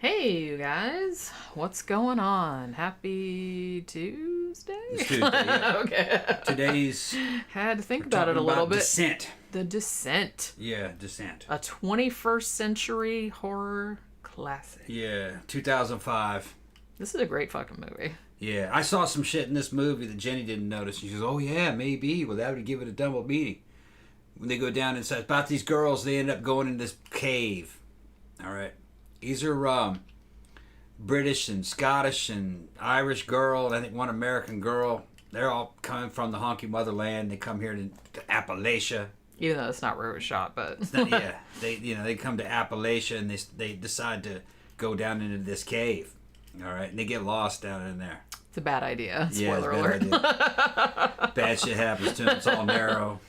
Hey, you guys. What's going on? Happy Tuesday? It's Tuesday, yeah. Okay. Today's... Had to think about it a little bit. Descent. The Descent. Yeah, Descent. A 21st century horror classic. Yeah, 2005. This is a great fucking movie. Yeah, I saw some shit in this movie that Jenny didn't notice. She goes, oh yeah, maybe. Well, that would give it a double meaning. When they go down inside, about these girls, they end up going in this cave. All right. These are British and Scottish and Irish girl, and I think one American girl. They're all coming from the honky motherland. They come here to Appalachia. Even though it's not where it was shot, but Yeah, they come to Appalachia and they decide to go down into this cave. All right, and they get lost down in there. It's a bad idea. Spoiler alert. alert. Bad shit happens to them. It's all narrow.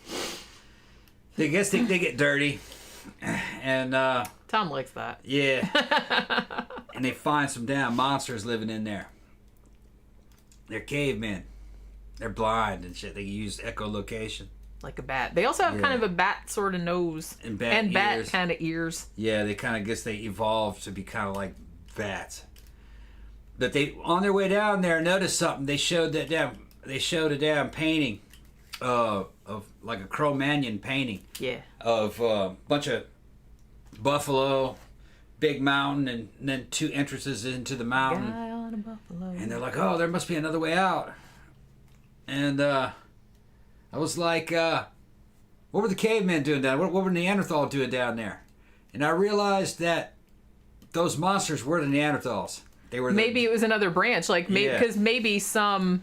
They get dirty, and Tom likes that. yeah, and they find some damn monsters living in there. They're cavemen. They're blind and shit. They use echolocation. Like a bat. They also have kind of a bat sort of nose. And bat ears. kind of ears. Yeah, they kind of guess they evolved to be kind of like bats. But they, on their way down there, noticed something. They showed a damn painting of like a Cro-Magnon painting. Yeah. Of a bunch of buffalo, big mountain, and then two entrances into the mountain. Guy on a buffalo. And they're like, oh, there must be another way out. And I was like, what were the cavemen doing down there? What were Neanderthals doing down there? And I realized that those monsters were the Neanderthals. They were maybe it was another branch, like because maybe some,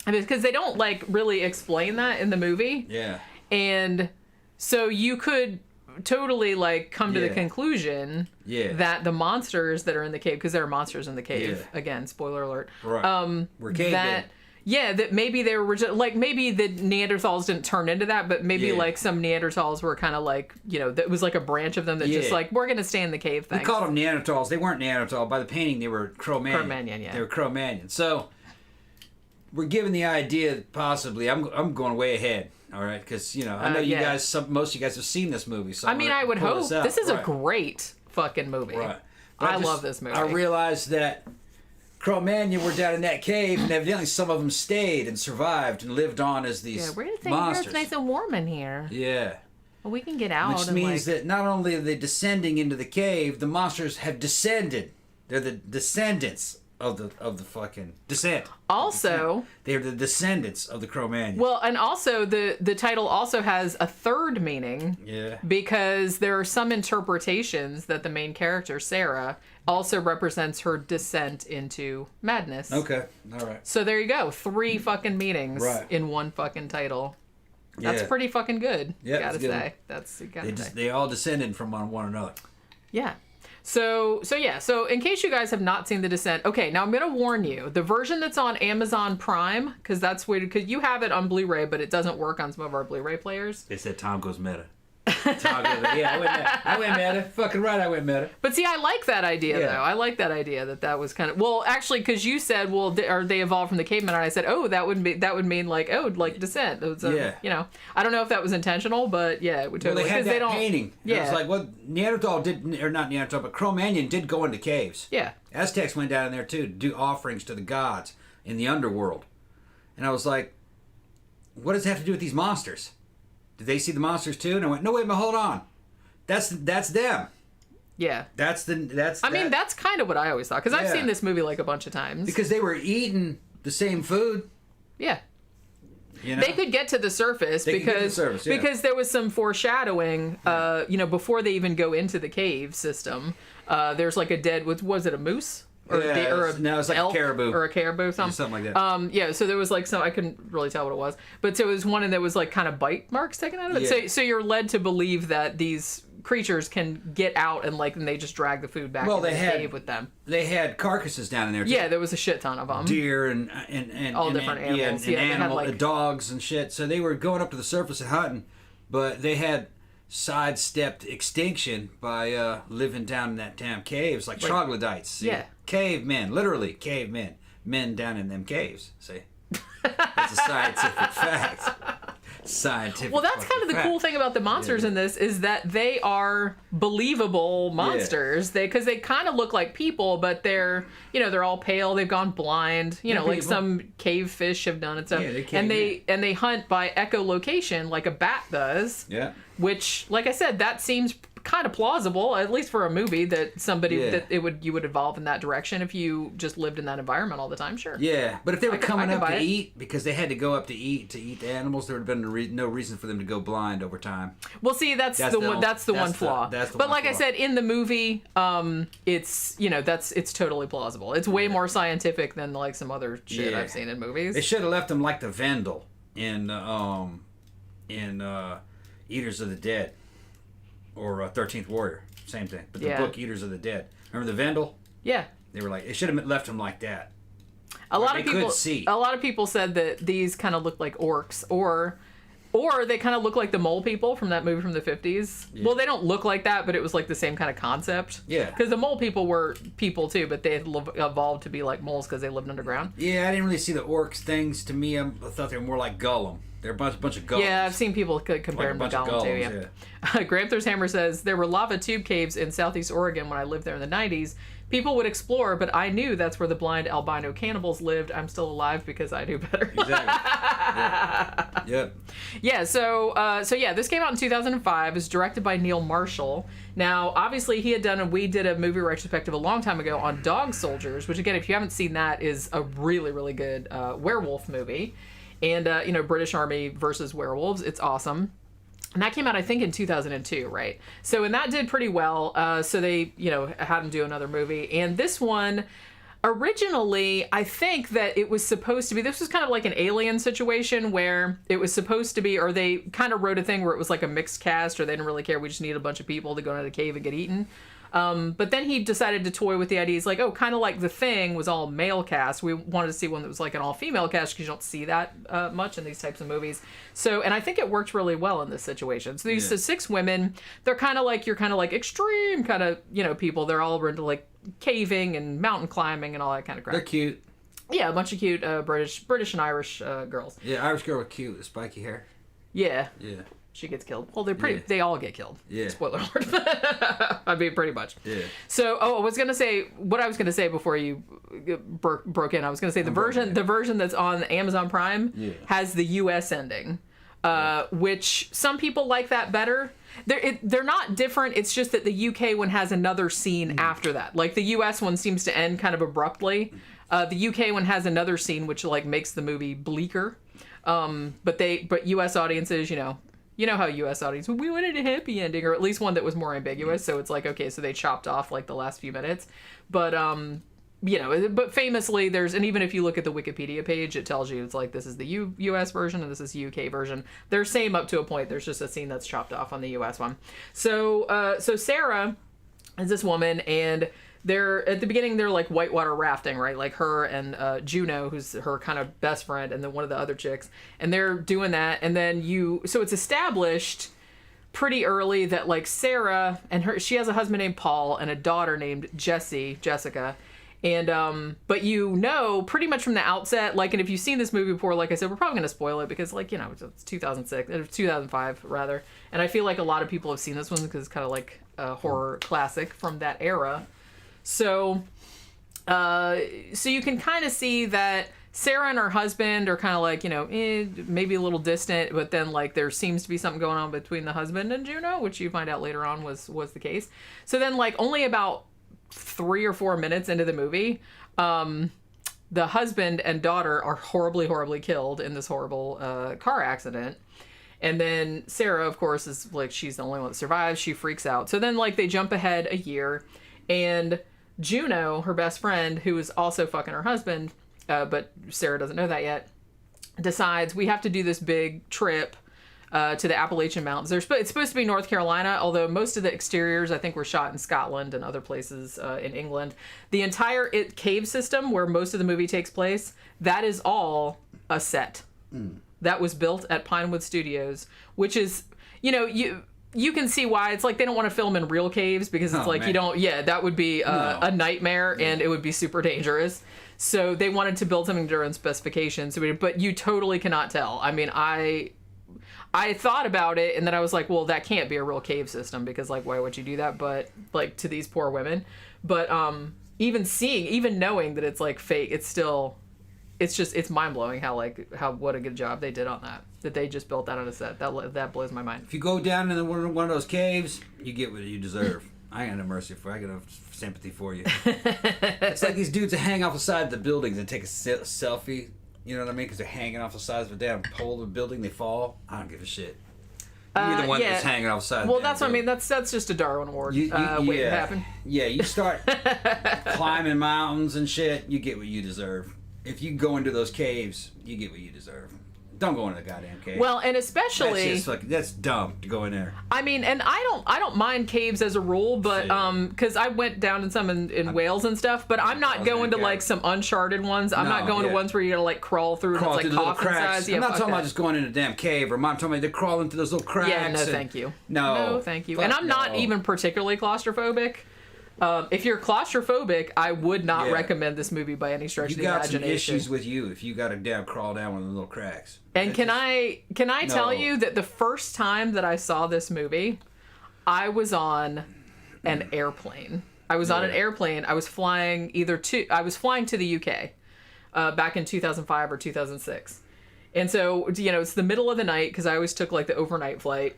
because they don't like really explain that in the movie. Yeah. And so you could totally like come to the conclusion that the monsters that are in the cave, because there are monsters in the cave, again, spoiler alert. Right. We're cavemen. That maybe they were like, maybe the Neanderthals didn't turn into that, but maybe like some Neanderthals were kind of like, that was like a branch of them that just like, we're going to stay in the cave thing. We called them Neanderthals. They weren't Neanderthal. By the painting, they were Cro-Magnon. Cro-Magnon, yeah. They were Cro-Magnon. So we're given the idea that possibly, I'm going way ahead, all right? Because, I know you guys, most of you guys have seen this movie. So I mean, I would hope. This is a great fucking movie. Right. I love this movie. I realized that Cro-Magnon were down in that cave, and evidently some of them stayed and survived and lived on as these we're gonna monsters. It's nice and warm in here. Yeah. Well, we can get out. Which means that not only are they descending into the cave, the monsters have descended. They're the descendants of the fucking descent. Also, they're the descendants of the Cro-Magnon. Well, and also the title also has a third meaning. Yeah. Because there are some interpretations that the main character, Sarah, also represents her descent into madness. Okay. All right. So there you go. 3 fucking meanings in one fucking title. That's pretty fucking good. Yeah, gotta say. That's gotta say. They all descended from one another. Yeah. So in case you guys have not seen The Descent, okay, now I'm going to warn you, the version that's on Amazon Prime, because that's weird, because you have it on Blu-ray, but it doesn't work on some of our Blu-ray players. They said Tom goes meta. I went meta. Fucking right, I went meta. But see, I like that idea, though. I like that idea that was kind of... Well, actually, because you said, they evolved from the cavemen, and I said, that would mean like, descent. I don't know if that was intentional, but yeah, it would totally... Well, they had that painting. Yeah. It was like, well, Neanderthal did... Or not Neanderthal, but Cro-Magnon did go into caves. Yeah. Aztecs went down in there, too, to do offerings to the gods in the underworld. And I was like, what does it have to do with these monsters? Did they see the monsters too? And I went, no, wait, but hold on. That's them. Yeah. I mean, that's kind of what I always thought. Because I've seen this movie like a bunch of times. Because they were eating the same food. Yeah. They could get to the surface because there was some foreshadowing, before they even go into the cave system. There's like a dead, was it a moose? It's like elk, a caribou. Or a caribou, something like that. So there was like some, I couldn't really tell what it was. But so it was one and there was like kind of bite marks taken out of it. Yeah. So you're led to believe that these creatures can get out and they just drag the food back into the cave with them. They had carcasses down in there too. Yeah, there was a shit ton of them. Deer and all different animals. And dogs and shit. So they were going up to the surface and hunting, but they had sidestepped extinction by living down in that damn caves like troglodytes. See? Yeah. Cavemen, literally cavemen. Men down in them caves, see? That's a scientific fact. scientific. Well, that's kind of the cool thing about the monsters in this is that they are believable monsters. Because they kind of look like people, but they're all pale. They've gone blind. Like some cave fish have done and stuff. Yeah, and they hunt by echolocation like a bat does. Yeah. Which, like I said, that seems kind of plausible, at least for a movie, that you would evolve in that direction if you just lived in that environment all the time. Sure. Yeah, but if they were coming up to eat because they had to go up to eat the animals, there would have been no reason for them to go blind over time. Well, see, that's the one flaw. But like I said, in the movie, it's it's totally plausible. It's way more scientific than like some other shit I've seen in movies. They should have left them like the Vendel in Eaters of the Dead. Or 13th Warrior, same thing. But the book Eaters of the Dead. Remember the Vendel? Yeah. They were like, it should have left them like that. A lot of people said that these kind of look like orcs, or they kind of look like the mole people from that movie from the 50s. Yeah. Well, they don't look like that, but it was like the same kind of concept. Yeah. Because the mole people were people too, but they had evolved to be like moles because they lived underground. Yeah, I didn't really see the orcs things. To me, I thought they were more like Gollum. They're a bunch of golems. Yeah, I've seen people compare them to Gollum too. Yeah. Gramthars Hammer says, there were lava tube caves in southeast Oregon when I lived there in the 90s. People would explore, but I knew that's where the blind albino cannibals lived. I'm still alive because I knew better. Exactly. Yep. Yeah, so this came out in 2005. It was directed by Neil Marshall. Now, obviously, we did a movie retrospective a long time ago on Dog Soldiers, which, again, if you haven't seen that, is a really, really good werewolf movie. And, British Army versus werewolves. It's awesome. And that came out, I think, in 2002, right? So, and that did pretty well. So they, had him do another movie. And this one, originally, I think that it was supposed to be, this was kind of like an Alien situation where it was supposed to be, or they kind of wrote a thing where it was like a mixed cast, or they didn't really care, we just need a bunch of people to go into the cave and get eaten. But then he decided to toy with the idea. He's like, kind of like The Thing was all male cast. We wanted to see one that was like an all-female cast because you don't see that much in these types of movies. So, and I think it worked really well in this situation. So these 6 women, they're kind of like, you're kind of like extreme kind of, people. They're all into like caving and mountain climbing and all that kind of crap. They're cute. Yeah, a bunch of cute British and Irish girls. Yeah, Irish girl with cute, spiky hair. Yeah. Yeah. She gets killed. Well, they all get killed. Yeah. Spoiler alert. I mean, pretty much. Yeah. So, what I was going to say before you broke in, I was going to say the version that's on Amazon Prime has the U.S. ending, which some people like that better. They're not different. It's just that the UK one has another scene after that. Like the US one seems to end kind of abruptly. The UK one has another scene which like makes the movie bleaker. But US audiences, you know how U.S. audience, we wanted a happy ending, or at least one that was more ambiguous. So it's like, okay, so they chopped off like the last few minutes. But, but famously and even if you look at the Wikipedia page, it tells you it's like, this is the U.S. version and this is the UK version. They're same up to a point. There's just a scene that's chopped off on the U.S. one. So Sarah is this woman, and they're at the beginning, they're like whitewater rafting, right? Like her and Juno, who's her kind of best friend, and then one of the other chicks, and they're doing that. And then so it's established pretty early that like Sarah and she has a husband named Paul and a daughter named Jessica. And but pretty much from the outset, like, and if you've seen this movie before, like I said, we're probably gonna spoil it because, like, it's 2005 rather, and I feel like a lot of people have seen this one because it's kind of like a horror classic from that era. So you can kind of see that Sarah and her husband are kind of like, maybe a little distant, but then like there seems to be something going on between the husband and Juno, which you find out later on was the case. So then like only about 3 or 4 minutes into the movie, the husband and daughter are horribly, horribly killed in this horrible car accident. And then Sarah, of course, is like, she's the only one that survives. She freaks out. So then like they jump ahead a year, and Juno, her best friend, who is also fucking her husband, but Sarah doesn't know that yet, decides we have to do this big trip to the Appalachian Mountains. It's supposed to be North Carolina, although most of the exteriors, I think, were shot in Scotland and other places in England. The entire cave system where most of the movie takes place, that is all a set. That was built at Pinewood Studios, which is, you can see why. It's like they don't want to film in real caves because it's that would be a nightmare, and it would be super dangerous. So they wanted to build something to their own specifications, but you totally cannot tell. I mean, I I thought about it, and then I was like, well, that can't be a real cave system, because, like, why would you do that? But, like, to these poor women. But even knowing that it's, like, fake, it's still, it's mind-blowing what a good job they did on that they just built that on a set. That blows my mind. If you go down into one of those caves, you get what you deserve. I ain't got no mercy for you. I got no sympathy for you. It's like these dudes that hang off the side of the buildings and take a selfie. You know what I mean? Because they're hanging off the sides of a damn pole of the building. They fall. I don't give a shit. You're the one that's hanging off the side of the Well, that's what I mean. That's just a Darwin Award waiting to happen. Yeah, you start climbing mountains and shit, you get what you deserve. If you go into those caves, you get what you deserve. Don't go into the goddamn cave. Well, and especially that's dumb to go in there. I mean, and I don't mind caves as a rule, but because I went down in some in Wales and stuff, but I'm not going to like some uncharted ones. I'm not going to ones where you gotta like crawl through and it's like coffin size. I'm not talking about just going in a damn cave, or I'm talking about they're crawling through those little cracks. Yeah, no, thank you. No, thank you. And I'm not even particularly claustrophobic. If you're claustrophobic, I would not recommend this movie by any stretch of the imagination. You got some issues with you if you got to damn crawl down one of the little cracks. And can I tell you that the first time that I saw this movie, I was on an airplane. I was on an airplane. I was flying to the UK back in 2005 or 2006. And so, it's the middle of the night, because I always took like the overnight flight.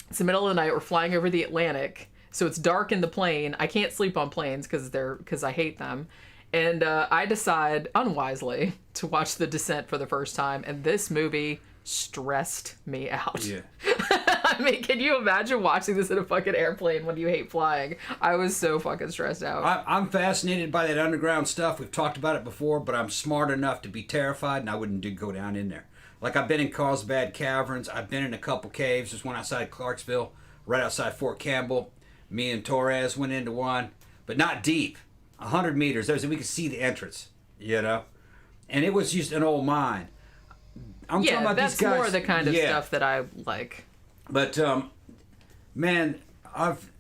It's the middle of the night. We're flying over the Atlantic. So it's dark in the plane. I can't sleep on planes because I hate them. And I decide, unwisely, to watch The Descent for the first time. And this movie stressed me out. Yeah. I mean, can you imagine watching this in a fucking airplane when you hate flying? I was so fucking stressed out. I'm fascinated by that underground stuff. We've talked about it before, but I'm smart enough to be terrified, and I wouldn't go down in there. Like, I've been in Carlsbad Caverns. I've been in a couple caves. There's one outside Clarksville, right outside Fort Campbell. Me and Torres went into one, but not deep. 100 meters. We could see the entrance, And it was just an old mine. I'm talking about these guys. That's more the kind of stuff that I like. But, man, I've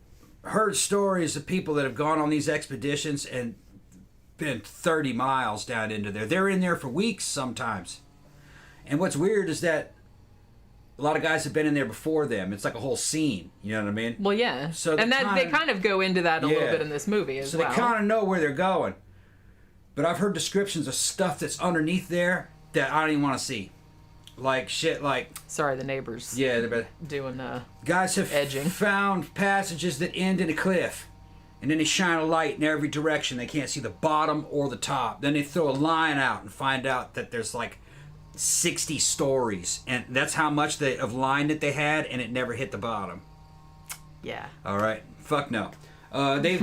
heard stories of people that have gone on these expeditions and been 30 miles down into there. They're in there for weeks sometimes. And what's weird is that a lot of guys have been in there before them. It's like a whole scene. You know what I mean? Well, yeah. So they kind of go into that a little bit in this movie as well. So they kind of know where they're going. But I've heard descriptions of stuff that's underneath there that I don't even want to see. Like shit like... Sorry, the neighbors. Yeah, they're doing guys have edging. Found passages that end in a cliff. And then they shine a light in every direction. They can't see the bottom or the top. Then they throw a line out and find out that there's like 60 stories, and that's how much of line that they had, and it never hit the bottom. Yeah. All right. Fuck no. They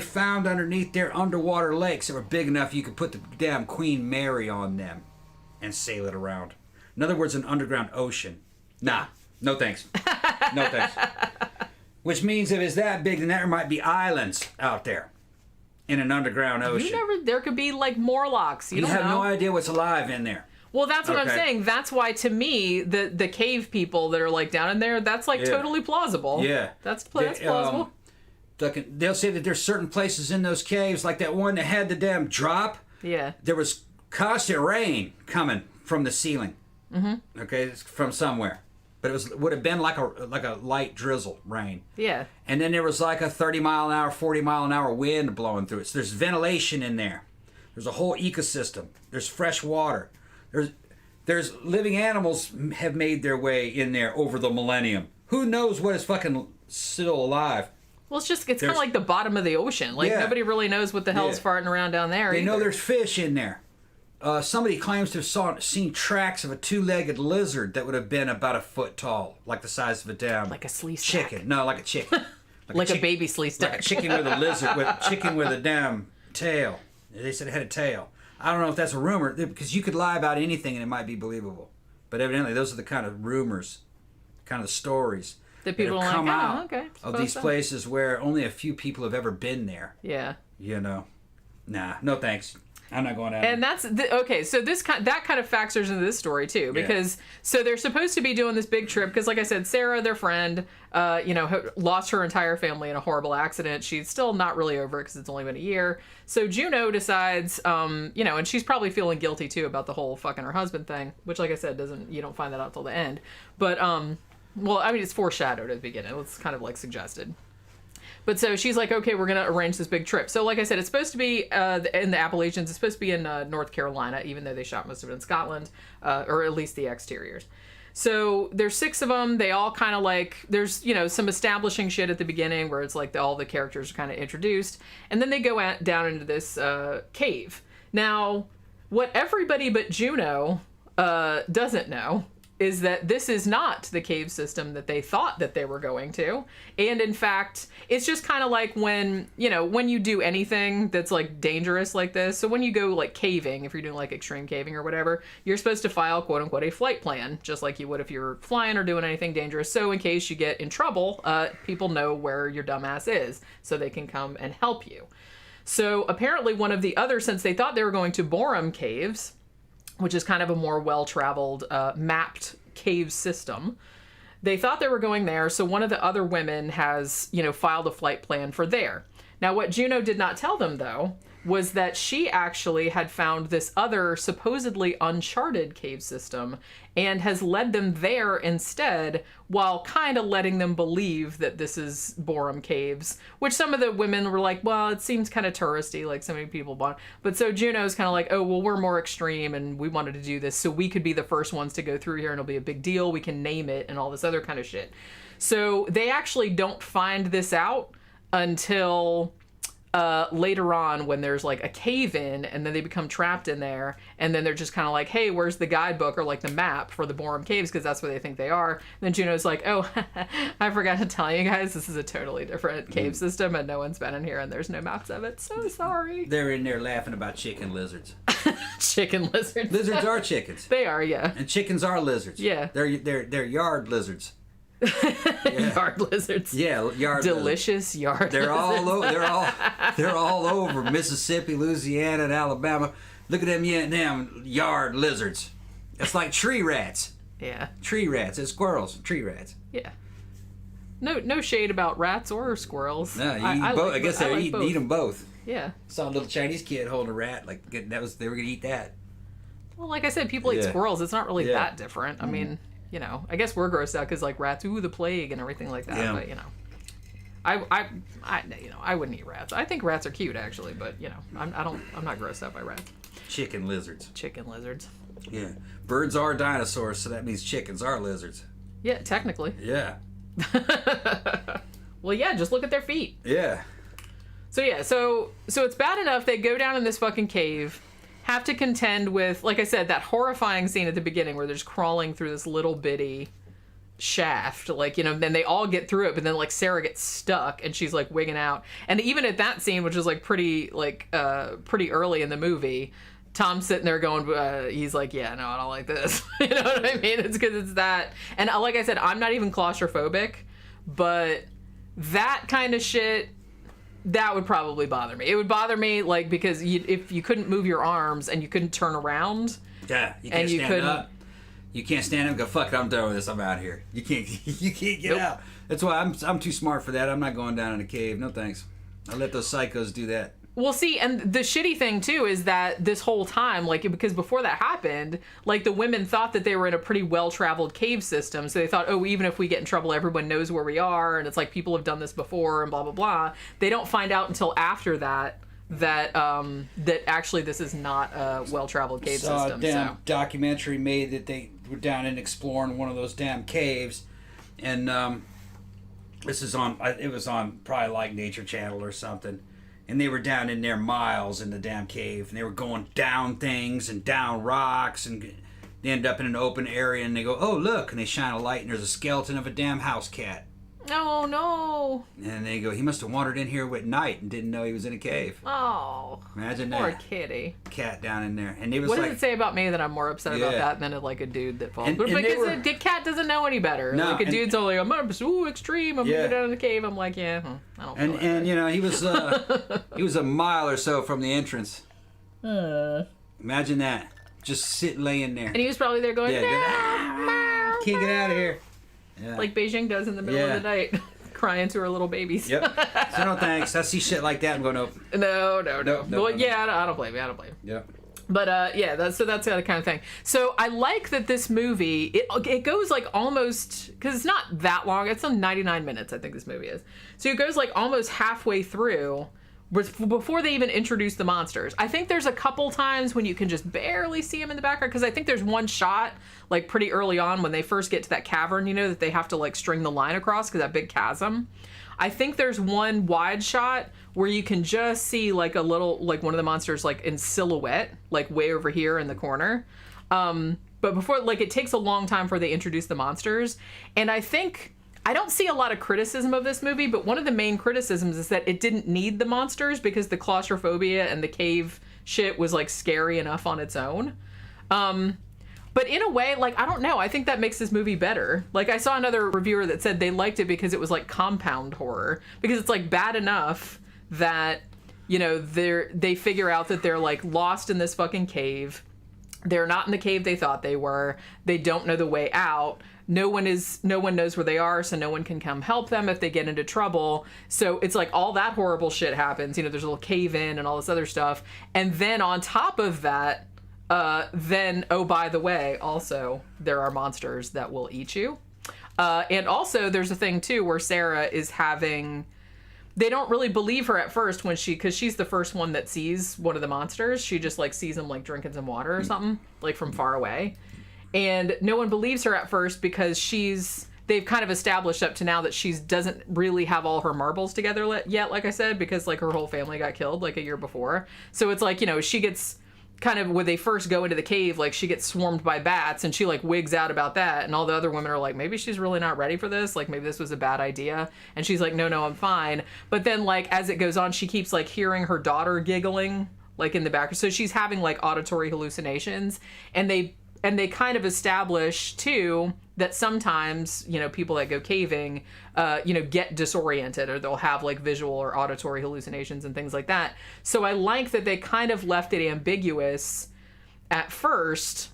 found underneath their underwater lakes that were big enough you could put the damn Queen Mary on them and sail it around. In other words, an underground ocean. Nah. No thanks. No thanks. Which means if it's that big, then there might be islands out there. In an underground ocean. There could be like Morlocks. You don't have know. No idea what's alive in there. Well, that's what I'm saying. That's why, to me, the cave people that are like down in there, that's like totally plausible. Yeah. That's plausible. They'll say that there's certain places in those caves, like that one that had the damn drop. Yeah. There was constant rain coming from the ceiling. Mm-hmm. Okay, it's from somewhere. But it would have been like a light drizzle rain. Yeah. And then there was like a 30 mile an hour, 40 mile an hour wind blowing through it. So there's ventilation in there. There's a whole ecosystem. There's fresh water. There's living animals have made their way in there over the millennium. Who knows what is fucking still alive? Well, it's kind of like the bottom of the ocean. Like nobody really knows what the hell's farting around down there. They know there's fish in there. Somebody claims to have seen tracks of a two-legged lizard that would have been about a foot tall, like the size of a damn... Like a sleestack. Chicken. No, like a chicken. Like a baby sleestack. Like a chicken with a lizard, chicken with a damn tail. They said it had a tail. I don't know if that's a rumor, because you could lie about anything and it might be believable. But evidently, those are the kind of rumors, kind of stories that people have come out okay, of these places where only a few people have ever been there. Yeah. Nah, no thanks. I'm not going out. And that's okay. So that kind of factors into this story too, because so they're supposed to be doing this big trip because, like I said, Sarah, their friend, lost her entire family in a horrible accident. She's still not really over it because it's only been a year. So Juno decides, and she's probably feeling guilty too about the whole fucking her husband thing, which, like I said, you don't find that out till the end. But well, I mean, it's foreshadowed at the beginning. It's kind of like suggested. But so she's like, okay, we're going to arrange this big trip. So like I said, it's supposed to be in the Appalachians. It's supposed to be in North Carolina, even though they shot most of it in Scotland, or at least the exteriors. So there's 6 of them. They all kind of like, there's, some establishing shit at the beginning where it's like all the characters are kind of introduced. And then they go down into this cave. Now, what everybody but Juno doesn't know is that this is not the cave system that they thought that they were going to. And in fact, it's just kind of like when you do anything that's like dangerous like this. So when you go like caving, if you're doing like extreme caving or whatever, you're supposed to file quote unquote a flight plan, just like you would if you're flying or doing anything dangerous. So in case you get in trouble, people know where your dumbass is so they can come and help you. So apparently one of the other, since they thought they were going to Borum Caves, which is kind of a more well-traveled, mapped cave system. They thought they were going there, so one of the other women has, filed a flight plan for there. Now, what Juno did not tell them, though, was that she actually had found this other supposedly uncharted cave system and has led them there instead, while kind of letting them believe that this is Borum Caves, which some of the women were like, well, it seems kind of touristy, like so many people want. But so Juno's kind of like, oh, well, we're more extreme and we wanted to do this so we could be the first ones to go through here and it'll be a big deal. We can name it and all this other kind of shit. So they actually don't find this out until later on when there's like a cave-in and then they become trapped in there and then they're just kind of like, hey, where's the guidebook or like the map for the Borum Caves, because that's where they think they are. And then Juno's like, oh, I forgot to tell you guys, this is a totally different cave system and no one's been in here and there's no maps of it. So sorry. They're in there laughing about chicken lizards. Chicken lizards. Lizards are chickens. They are, yeah. And chickens are lizards. Yeah. They're yard lizards. Yeah. Yard lizards. Yeah, yard delicious lizards. Yard they're lizards. they're all over Mississippi, Louisiana, and Alabama. Look at them damn yard lizards. It's like tree rats. Yeah. Tree rats. It's squirrels. Tree rats. Yeah. No shade about rats or squirrels. No, you eat both. I guess they eat them both. Yeah. Saw a little Chinese kid holding a rat. Like they were gonna eat that. Well, like I said, people eat squirrels. It's not really that different. I mean, I guess we're grossed out because like rats, the plague and everything like that. Yeah. But I wouldn't eat rats. I think rats are cute actually, but I'm not grossed out by rats. Chicken lizards. Chicken lizards. Yeah. Birds are dinosaurs, so that means chickens are lizards. Yeah, technically. Yeah. Well, yeah, just look at their feet. Yeah. So it's bad enough they go down in this fucking cave, have to contend with, like I said, that horrifying scene at the beginning where they're just crawling through this little bitty shaft, then they all get through it, but then like Sarah gets stuck and she's like wigging out. And even at that scene, which is like pretty early in the movie, Tom's sitting there going, he's like, yeah, no, I don't like this. You know what I mean? It's because it's that. And like I said, I'm not even claustrophobic, but that kind of shit, that would probably bother me. It would bother me, like, because if you couldn't move your arms and you couldn't turn around. Yeah, you can't stand up. You can't stand up and go, fuck it, I'm done with this, I'm out of here. You can't get out. That's why I'm too smart for that. I'm not going down in a cave. No thanks. I'll let those psychos do that. Well, see, and the shitty thing, too, is that this whole time, like, because before that happened, like, the women thought that they were in a pretty well-traveled cave system, so they thought, oh, even if we get in trouble, everyone knows where we are, and it's like, people have done this before, and blah, blah, blah. They don't find out until after that actually this is not a well-traveled cave system. Saw a damn documentary made that they were down and exploring one of those damn caves, and it was on probably like Nature Channel or something. And they were down in there miles in the damn cave. And they were going down things and down rocks. And they end up in an open area. And they go, oh, look. And they shine a light. And there's a skeleton of a damn house cat. Oh, no. And they go, he must have wandered in here at night and didn't know he was in a cave. Oh. Imagine that. Poor kitty. Cat down in there. And it was what does it say about me that I'm more upset about that than like a dude that falls? But because the cat doesn't know any better. No, like a dude's only, I'm extreme. I'm going to go down in the cave. I'm like, yeah, I don't feel and he was he was a mile or so from the entrance. Imagine that. Just laying there. And he was probably there going, can't get out of here. Yeah. Like Beijing does in the middle of the night, crying to her little babies. Yep. So no thanks. I see shit like that and go, nope. No. Well, yeah, I don't blame you. Yep. But that's the kind of thing. So I like that this movie, it goes like almost, because it's not that long. It's on 99 minutes, I think this movie is. So it goes like almost halfway through before they even introduce the monsters. I think there's a couple times when you can just barely see them in the background, because I think there's one shot like pretty early on when they first get to that cavern, that they have to like string the line across because that big chasm. I think there's one wide shot where you can just see like a little, like one of the monsters like in silhouette, like way over here in the corner. But before, like, it takes a long time before they introduce the monsters. And I don't see a lot of criticism of this movie, but one of the main criticisms is that it didn't need the monsters because the claustrophobia and the cave shit was like scary enough on its own. But in a way, like, I don't know. I think that makes this movie better. Like, I saw another reviewer that said they liked it because it was like compound horror, because it's like bad enough that, they figure out that they're like lost in this fucking cave. They're not in the cave they thought they were. They don't know the way out. No one knows where they are, so no one can come help them if they get into trouble. So it's like all that horrible shit happens. There's a little cave in and all this other stuff. And then on top of that, oh, by the way, also, there are monsters that will eat you. And also, there's a thing, too, where Ciarra is having... They don't really believe her at first because she's the first one that sees one of the monsters. She just, like, sees him, like, drinking some water or something, like, from far away. And no one believes her at first because they've kind of established up to now that she doesn't really have all her marbles together yet, like I said, because, like, her whole family got killed, like, a year before. So it's like, she gets... kind of when they first go into the cave, like she gets swarmed by bats and she like wigs out about that, and all the other women are like, maybe she's really not ready for this, like maybe this was a bad idea, and she's like, no, I'm fine. But then like as it goes on, she keeps like hearing her daughter giggling like in the background, so she's having like auditory hallucinations, and they kind of establish too that sometimes people that go caving get disoriented, or they'll have like visual or auditory hallucinations and things like that. So I like that they kind of left it ambiguous at first,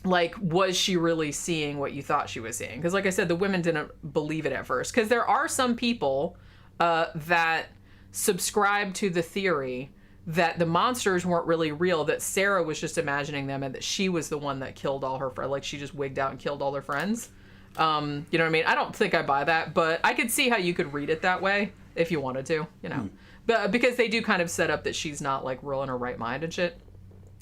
like, was she really seeing what you thought she was seeing? Because like I said, the women didn't believe it at first, because there are some people that subscribe to the theory that the monsters weren't really real, that Ciarra was just imagining them, and that she was the one that killed all her friends. Like, she just wigged out and killed all their friends. You know what I mean? I don't think I buy that, but I could see how you could read it that way if you wanted to, But because they do kind of set up that she's not, like, real in her right mind and shit.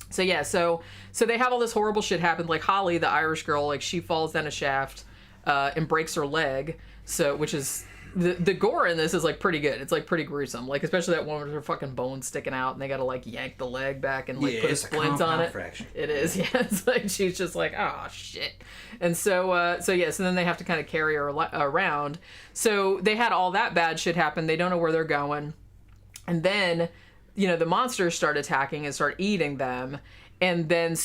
So, yeah, so they have all this horrible shit happen. Like, Holly, the Irish girl, like, she falls down a shaft and breaks her leg, which is... The gore in this is, like, pretty good. It's, like, pretty gruesome. Like, especially that one with her fucking bones sticking out, and they gotta, like, yank the leg back and, like, put a splint on it. Fracture. It is, yeah. It's like, she's just like, oh, shit. And so then they have to kind of carry her around. So they had all that bad shit happen. They don't know where they're going. And then, the monsters start attacking and start eating them. And then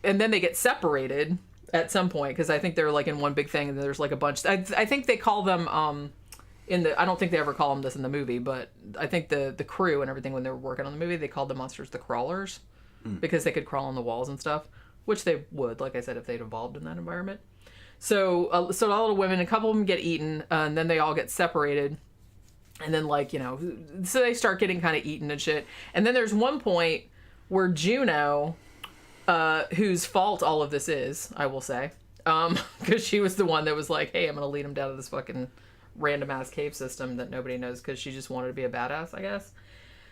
they get separated at some point, because I think they're, like, in one big thing, and there's, like, a bunch. I think they call them, I don't think they ever call them this in the movie, but I think the crew and everything, when they were working on the movie, they called the monsters the crawlers, because they could crawl on the walls and stuff, which they would, like I said, if they'd evolved in that environment. So all the women, a couple of them get eaten, and then they all get separated, and then so they start getting kind of eaten and shit. And then there's one point where Juno, whose fault all of this is, I will say, because she was the one that was like, hey, I'm gonna lead them down to this fucking random ass cave system that nobody knows, because she just wanted to be a badass, I guess.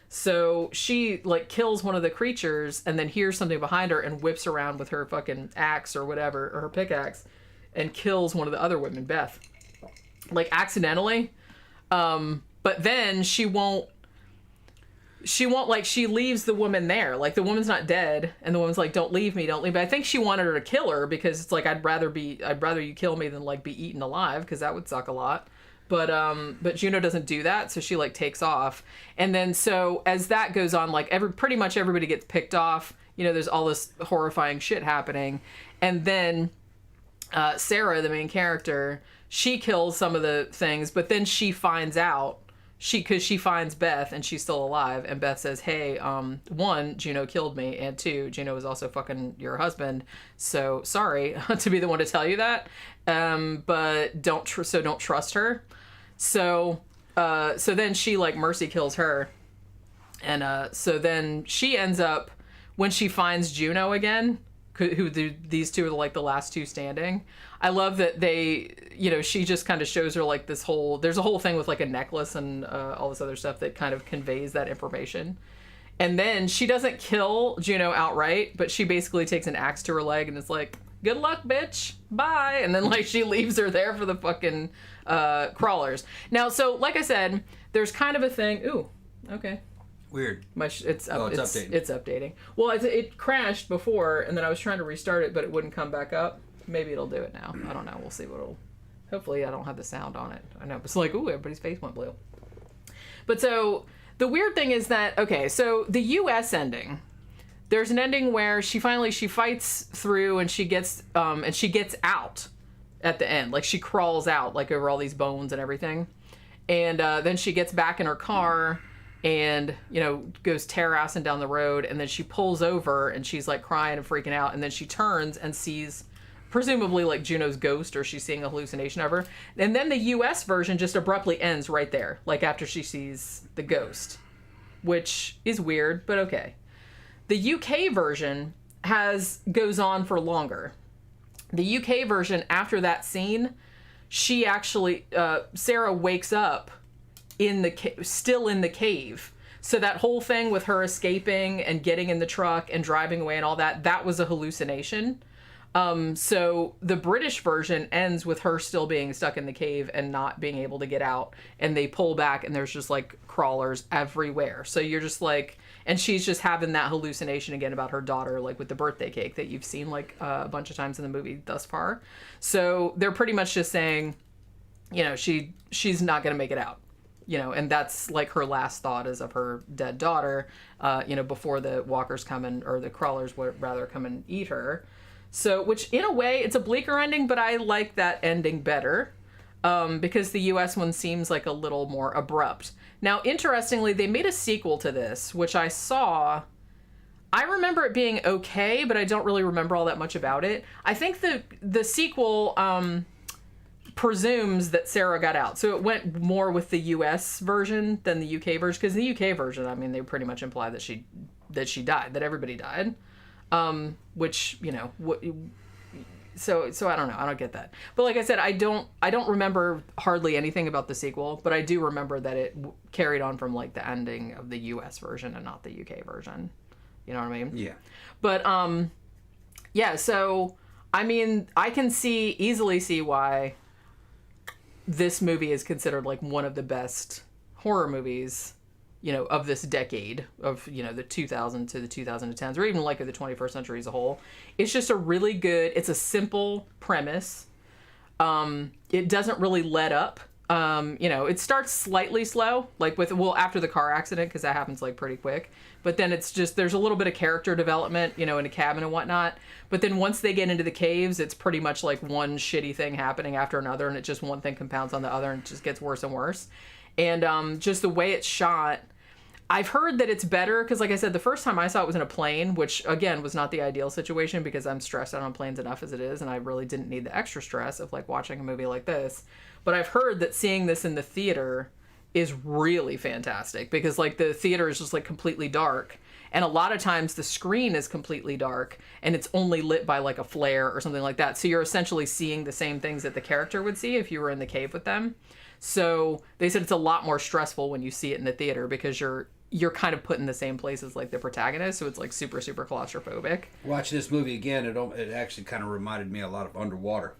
So she like kills one of the creatures and then hears something behind her and whips around with her fucking axe or whatever, or her pickaxe, and kills one of the other women, Beth, like accidentally. But then she won't like, she leaves the woman there, like the woman's not dead, and the woman's like, don't leave me. I think she wanted her to kill her, because it's like, I'd rather you kill me than like be eaten alive, because that would suck a lot. But Juno doesn't do that, so she like takes off. And then so as that goes on, like pretty much everybody gets picked off. There's all this horrifying shit happening. And then Ciarra, the main character, she kills some of the things, but then she finds out. because she finds Beth and she's still alive, and Beth says, hey, one, Juno killed me, and two, Juno was also fucking your husband, so sorry to be the one to tell you that, but don't trust her. So then she like mercy kills her, and so then she ends up, when she finds Juno again, these two are like the last two standing. I love that they, she just kind of shows her like there's a whole thing with like a necklace and all this other stuff that kind of conveys that information. And then she doesn't kill Juno outright, but she basically takes an axe to her leg and it's like, good luck, bitch, bye. And then like she leaves her there for the fucking crawlers. Now, so like I said, there's kind of a thing. Ooh, okay. Weird. It's updating. It's updating. Well, it crashed before, and then I was trying to restart it, but it wouldn't come back up. Maybe it'll do it now. I don't know. We'll see what it'll... Hopefully I don't have the sound on it. I know, but it's like, ooh, everybody's face went blue. But so, the weird thing is that, okay, so the U.S. ending, there's an ending where she fights through and she gets out at the end. Like, she crawls out, like, over all these bones and everything. And then she gets back in her car and, goes tear-assing down the road, and then she pulls over and she's, like, crying and freaking out, and then she turns and sees... presumably like Juno's ghost, or she's seeing a hallucination of her. And then the US version just abruptly ends right there, like after she sees the ghost, which is weird, but okay. The UK version goes on for longer. The UK version, after that scene, she actually, Sarah wakes up still in the cave. So that whole thing with her escaping and getting in the truck and driving away and all that was a hallucination. So the British version ends with her still being stuck in the cave and not being able to get out, and they pull back and there's just like crawlers everywhere. So you're just like, and she's just having that hallucination again about her daughter, like with the birthday cake that you've seen like a bunch of times in the movie thus far. So they're pretty much just saying, she's not going to make it out, and that's like her last thought is of her dead daughter, before the walkers come in, or the crawlers would rather come and eat her. So, which in a way, it's a bleaker ending, but I like that ending better, because the US one seems like a little more abrupt. Now, interestingly, they made a sequel to this, which I saw. I remember it being okay, but I don't really remember all that much about it. I think the sequel presumes that Sarah got out. So it went more with the US version than the UK version, because the UK version, I mean, they pretty much imply that she died, that everybody died. Which, so I don't know. I don't get that. But like I said, I don't remember hardly anything about the sequel, but I do remember that it carried on from like the ending of the US version and not the UK version. You know what I mean? Yeah. But, yeah, so, I mean, I can easily see why this movie is considered like one of the best horror movies of this decade of, the 2000 to the 2010s, or even like of the 21st century as a whole. It's just it's a simple premise. It doesn't really let up. It starts slightly slow, like after the car accident, because that happens like pretty quick. But then it's just, there's a little bit of character development, in a cabin and whatnot. But then once they get into the caves, it's pretty much like one shitty thing happening after another, and it just one thing compounds on the other, and it just gets worse and worse. And just the way it's shot, I've heard that it's better because, like I said, the first time I saw it was in a plane, which, again, was not the ideal situation because I'm stressed out on planes enough as it is, and I really didn't need the extra stress of, like, watching a movie like this. But I've heard that seeing this in the theater is really fantastic because, like, the theater is just, like, completely dark, and a lot of times the screen is completely dark, and it's only lit by, like, a flare or something like that. So you're essentially seeing the same things that the character would see if you were in the cave with them. So they said it's a lot more stressful when you see it in the theater because you're kind of put in the same place as like the protagonist, so it's like super, super claustrophobic. Watching this movie again, it actually kind of reminded me a lot of Underwater.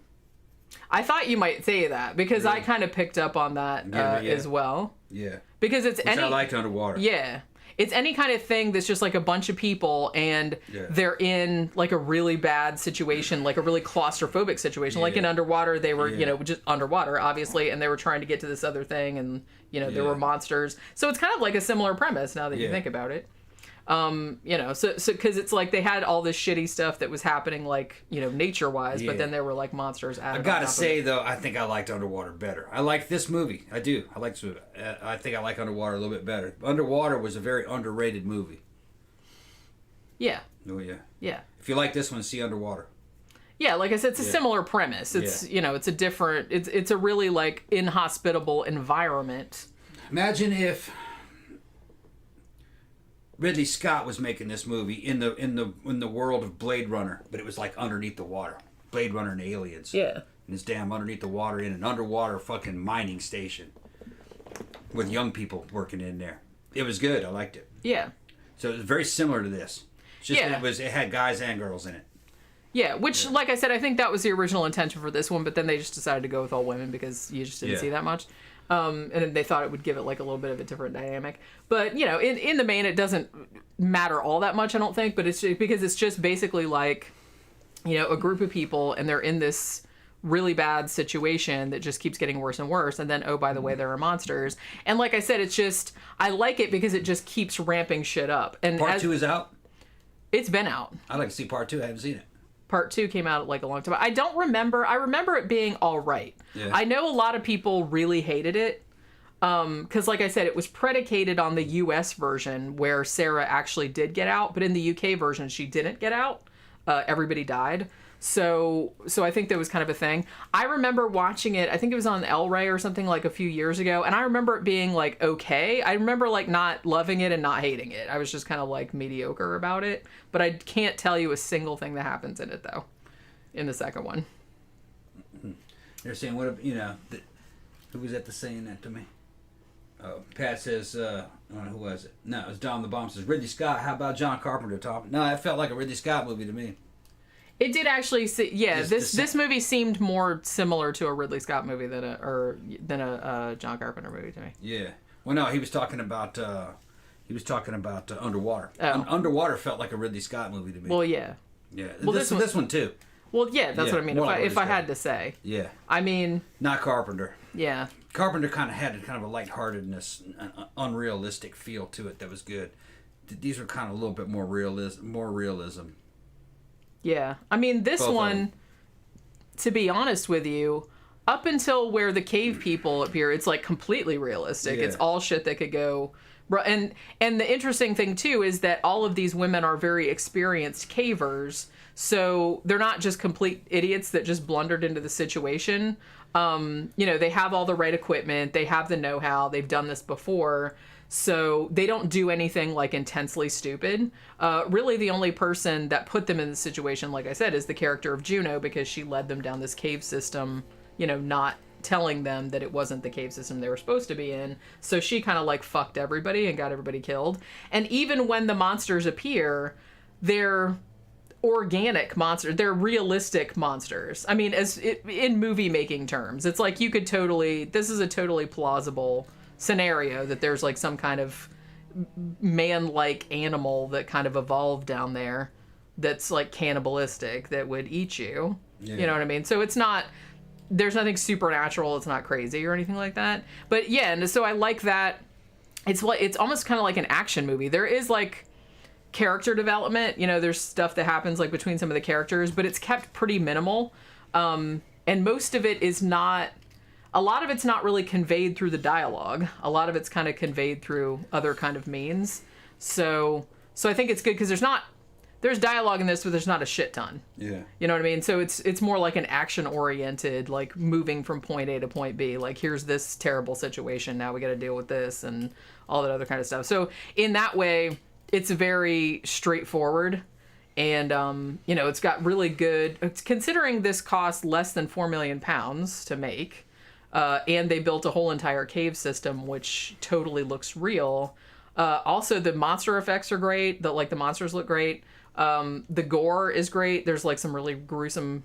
I thought you might say that because really? I kind of picked up on that as well. Yeah. Because it's I liked Underwater. Yeah. It's any kind of thing that's just like a bunch of people and they're in like a really bad situation, like a really claustrophobic situation. Like in Underwater, they were, just underwater, obviously, and they were trying to get to this other thing and, there were monsters. So it's kind of like a similar premise now that you think about it. You know, so because it's like they had all this shitty stuff that was happening, like, you know, nature wise, but then there were like monsters added. I gotta say though, I think I liked Underwater better. I like this movie. I do. I like this movie. I think I like Underwater a little bit better. Underwater was a very underrated movie. Yeah. Oh yeah. Yeah. If you like this one, see Underwater. Yeah, like I said, it's a similar premise. It's you know, it's a different. It's a really like inhospitable environment. Imagine if Ridley Scott was making this movie in the world of Blade Runner, but it was like underneath the water. Blade Runner and aliens. Yeah. And it's damn underneath the water in an underwater fucking mining station with young people working in there. It was good. I liked it. Yeah. So it was very similar to this. Just that it had guys and girls in it. Yeah, which, like I said, I think that was the original intention for this one, but then they just decided to go with all women because you just didn't see that much. And they thought it would give it like a little bit of a different dynamic. But, you know, in the main, it doesn't matter all that much, I don't think. But it's just, because it's just basically like, you know, a group of people and they're in this really bad situation that just keeps getting worse and worse. And then, oh, by the way, there are monsters. And like I said, it's just, I like it because it just keeps ramping shit up. And Part 2 is out? It's been out. I'd like to see Part 2. I haven't seen it. Part 2 came out like a long time. I don't remember. I remember it being all right. Yeah. I know a lot of people really hated it. Because like I said, it was predicated on the US version where Ciarra actually did get out. But in the UK version, she didn't get out. Everybody died. So I think that was kind of a thing. I remember watching it. I think it was on El Rey or something like a few years ago. And I remember it being like, okay. I remember like not loving it and not hating it. I was just kind of like mediocre about it. But I can't tell you a single thing that happens in it though. In the second one. They're saying, what, you know, who was at the saying that to me? Pat says, who was it? No, it was Dom the Bomb says, Ridley Scott, how about John Carpenter, Tom? No, that felt like a Ridley Scott movie to me. It did actually. This movie seemed more similar to a Ridley Scott movie than a John Carpenter movie to me. Yeah. Well, no, he was talking about Underwater. Oh. Underwater felt like a Ridley Scott movie to me. Well, yeah. Yeah. Well, this one too. Well, yeah, that's what I mean. If I had to say. Yeah. I mean. Not Carpenter. Yeah. Carpenter kind of had a lightheartedness, an unrealistic feel to it that was good. These were kind of a little bit more realism. Yeah. I mean, this Both one, to be honest with you, up until where the cave people appear, it's like completely realistic. Yeah. It's all shit that could go. And the interesting thing, too, is that all of these women are very experienced cavers. So they're not just complete idiots that just blundered into the situation. You know, they have all the right equipment. They have the know-how. They've done this before. So they don't do anything like intensely stupid. Really, the only person that put them in the situation, like I said, is the character of Juno, because she led them down this cave system, you know, not telling them that it wasn't the cave system they were supposed to be in. So she kind of like fucked everybody and got everybody killed. And even when the monsters appear, they're organic monsters. They're realistic monsters. I mean, in movie making terms, it's like you could this is a totally plausible scenario that there's like some kind of man-like animal that kind of evolved down there that's like cannibalistic that would eat you. Yeah. You know what I mean? So there's nothing supernatural. It's not crazy or anything like that. But yeah, and so I like that. It's almost kind of like an action movie. There is like character development, you know, there's stuff that happens like between some of the characters, but it's kept pretty minimal. And most of it is not, a lot of it's not really conveyed through the dialogue. A lot of it's kind of conveyed through other kind of means. So I think it's good because there's dialogue in this, but there's not a shit ton. Yeah. You know what I mean? So it's more like an action oriented, like moving from point A to point B. Like, here's this terrible situation. Now we got to deal with this and all that other kind of stuff. So in that way, it's very straightforward, and you know, it's got really good. Considering this cost less than £4 million to make, and they built a whole entire cave system, which totally looks real. Also, the monster effects are great. The monsters look great. The gore is great. There's like some really gruesome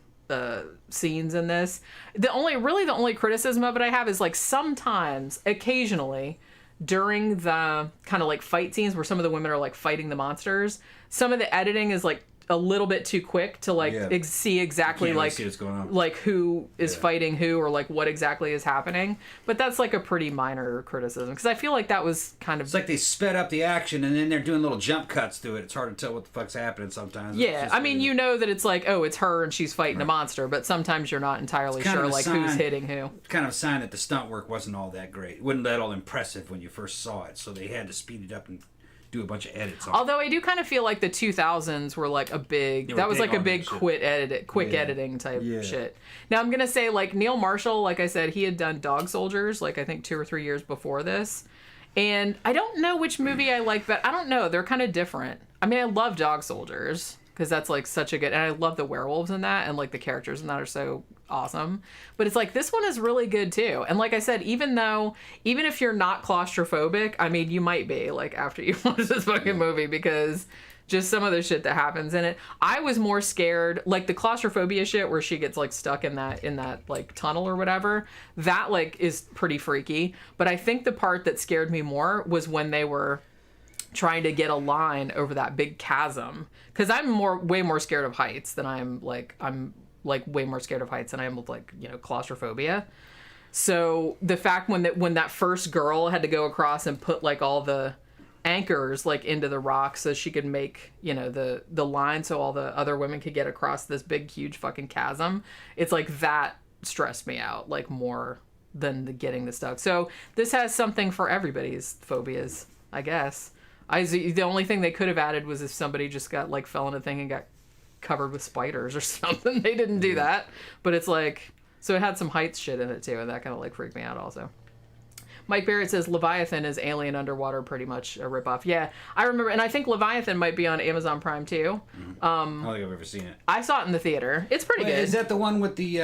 scenes in this. The only criticism of it I have is like sometimes, occasionally, during the kind of like fight scenes where some of the women are like fighting the monsters, some of the editing is like a little bit too quick to like see exactly like see what's going on. Like who is fighting who or like what exactly is happening. But that's like a pretty minor criticism because I feel like that was kind of it's like they sped up the action and then they're doing little jump cuts to it. It's hard to tell what the fuck's happening sometimes. Yeah, I mean you know that it's like it's her and she's fighting a monster, but sometimes you're not entirely sure like who's hitting who. Kind of a sign that the stunt work wasn't all that great. It wasn't that all impressive when you first saw it, so they had to speed it up and do a bunch of edits on Although I do kind of feel like the 2000s were like a big that was like a big quick editing type shit. Now I'm gonna say like Neil Marshall, like I said, he had done Dog Soldiers like I think 2 or 3 years before this, and I don't know which movie I like, but I don't know, they're kind of different. I mean I love Dog Soldiers because that's like such a good, and I love the werewolves in that, and like the characters in that are so awesome. But it's like this one is really good too. And like I said, even if you're not claustrophobic, I mean you might be like after you watch this fucking movie because just some of the shit that happens in it. I was more scared like the claustrophobia shit where she gets like stuck in that like tunnel or whatever. That like is pretty freaky. But I think the part that scared me more was when they were trying to get a line over that big chasm, because I'm way more scared of heights than I'm way more scared of heights than I am with like claustrophobia. So the fact when that first girl had to go across and put like all the anchors like into the rock so she could make the line so all the other women could get across this big huge fucking chasm, it's like that stressed me out like more than getting the stuff. So this has something for everybody's phobias, I guess. The only thing they could have added was if somebody just got like fell in a thing and got covered with spiders or something. They didn't do that, but it's like, so it had some heights shit in it too, and that kind of like freaked me out also. Mike Barrett says Leviathan is Alien Underwater, pretty much a ripoff. Yeah, I remember, and I think Leviathan might be on Amazon Prime too. I don't think I've ever seen it. I saw it in the theater. It's pretty good. Is that the one with the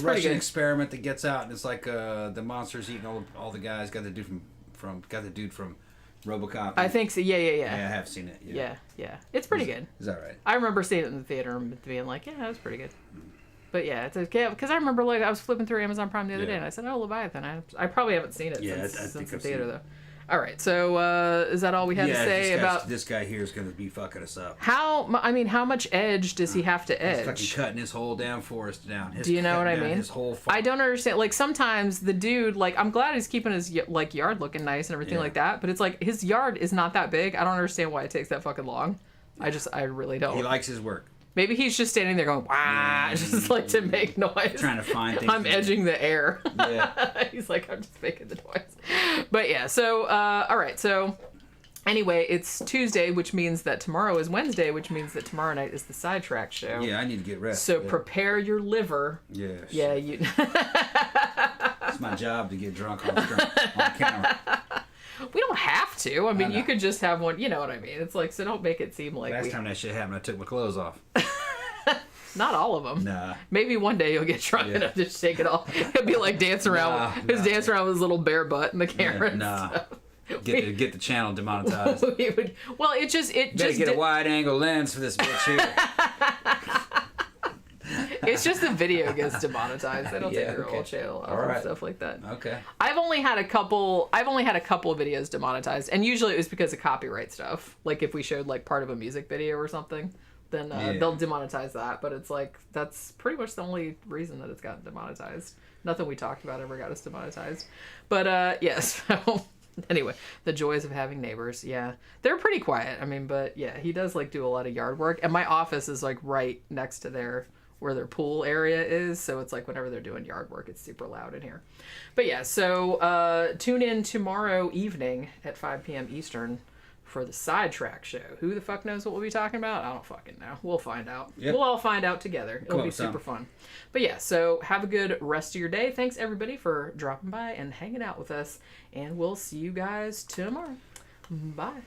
Russian experiment that gets out and it's like the monsters eating all the guys? Got the dude from RoboCop. I think so. Yeah. Yeah, I have seen it. Yeah. It's pretty good. Is that right? I remember seeing it in the theater and being like, yeah, that was pretty good. But yeah, it's okay because I remember like I was flipping through Amazon Prime the other day and I said, "Oh, Leviathan." I probably haven't seen it since the theater though. All right, so is that all we had to say about this guy here is going to be fucking us up? How much edge does he have to edge? He's fucking cutting his whole damn forest down. Do you know what I mean? His whole I don't understand. Like sometimes the dude, like I'm glad he's keeping his like yard looking nice and everything like that, but it's like his yard is not that big. I don't understand why it takes that fucking long. I really don't. He likes his work. Maybe he's just standing there going, "Wah," just like to make noise. Trying to find things. I'm edging the air. Yeah. He's like, I'm just making the noise. But yeah, so, all right. So anyway, it's Tuesday, which means that tomorrow is Wednesday, which means that tomorrow night is the Sidetrack show. Yeah, I need to get rest. So prepare your liver. Yeah. Yeah, you. It's my job to get drunk on camera. We don't have to. I mean, you could just have one. You know what I mean? It's like, so don't make it seem like. Last time that shit happened, I took my clothes off. Not all of them. Nah. Maybe one day you'll get drunk enough to just take it off. He'll be like dancing around. Dancing around with his little bare butt in the camera. Get the channel demonetized. It just get a wide angle lens for this bitch here. It's just the video gets demonetized. They don't take your whole channel off and stuff like that. Okay. I've only had a couple of videos demonetized, and usually it was because of copyright stuff. Like if we showed like part of a music video or something, then they'll demonetize that. But it's like that's pretty much the only reason that it's gotten demonetized. Nothing we talked about ever got us demonetized. But yes. Anyway, the joys of having neighbors. Yeah, they're pretty quiet. I mean, but yeah, he does like do a lot of yard work, and my office is like right next to where their pool area is, so it's like whenever they're doing yard work, it's super loud in here. But yeah, so tune in tomorrow evening at 5 p.m. Eastern for the Sidetrack show. Who the fuck knows what we'll be talking about? I don't fucking know. We'll find out. Yep. We'll all find out together. It'll be super fun. But yeah, so have a good rest of your day. Thanks everybody for dropping by and hanging out with us, and we'll see you guys tomorrow. Bye.